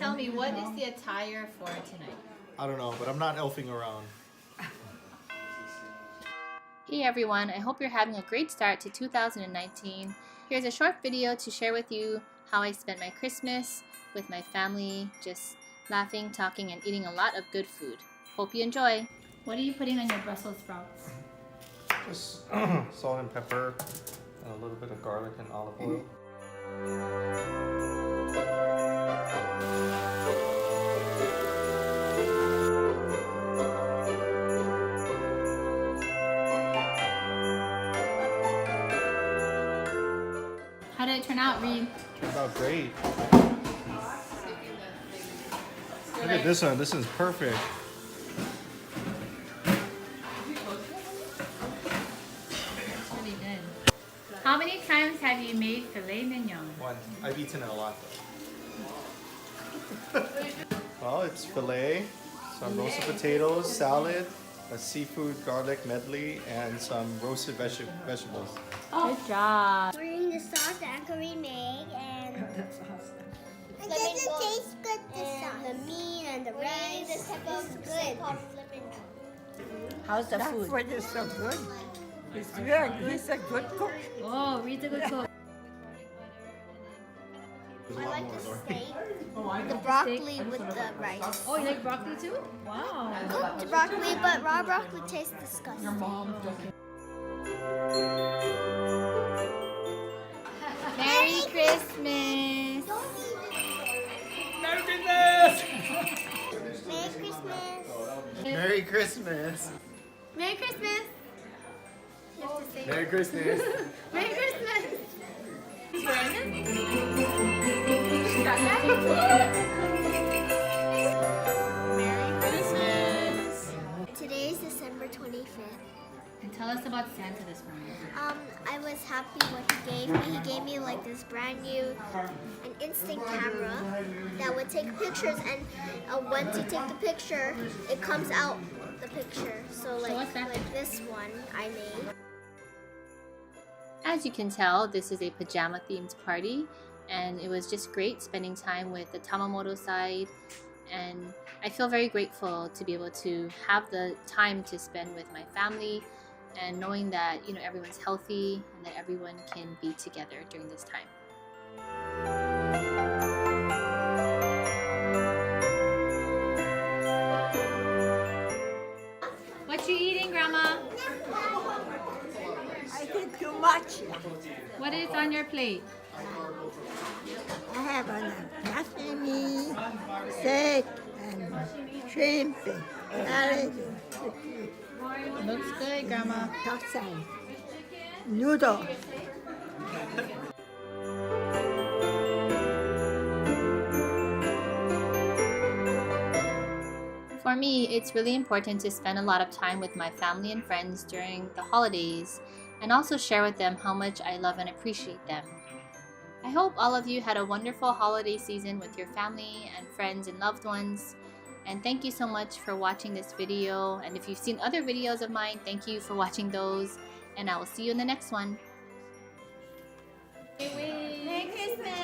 tell me, what is the attire for tonight? I don't know, but I'm not elfing around. Hey everyone, I hope you're having a great start to 2019. Here's a short video to share with you how I spent my Christmas with my family, just laughing, talking, and eating a lot of good food. Hope you enjoy. What are you putting on your Brussels sprouts? Just salt and pepper and a little bit of garlic and olive oil. How did it turn out, Reed? Turned out great. Look at this one. This is perfect. It's really good. How many times have you made filet mignon? One. I've eaten it a lot though. Well, it's filet, some roasted potatoes, salad, a seafood garlic medley, and some roasted vegetables. Good job. We're eating the sauce that Cari made, and it doesn't taste good. The sauce, the meat, and the rice. This tastes good. How's the food? Food is so good. It's very good. He's a good cook. Oh, Reed's a good cook. I like the steak, the broccoli with the rice. Oh, you like broccoli too? Wow. Cooked broccoli, but raw broccoli tastes disgusting. Merry Christmas! Merry Christmas! Merry Christmas! Merry Christmas! Merry Christmas! You have to say Merry Christmas! Merry Christmas! Merry Christmas! Today is December 25th. And tell us about Santa this morning. I was happy what he gave me. He gave me like this brand new, an instant camera that would take pictures, and once you take the picture, it comes out the picture. So what's that like this one I made. As you can tell, this is a pajama themed party, and it was just great spending time with the Tamamoto side, and I feel very grateful to be able to have the time to spend with my family and knowing that everyone's healthy and that everyone can be together during this time. What you eating, Grandma? I think too much. What is on your plate? I have a sashimi, steak, and shrimp, salad, Looks good, Grandma. topside, noodle. For me, it's really important to spend a lot of time with my family and friends during the holidays and also share with them how much I love and appreciate them. I hope all of you had a wonderful holiday season with your family and friends and loved ones. And thank you so much for watching this video. And if you've seen other videos of mine, thank you for watching those. And I will see you in the next one. Merry Christmas!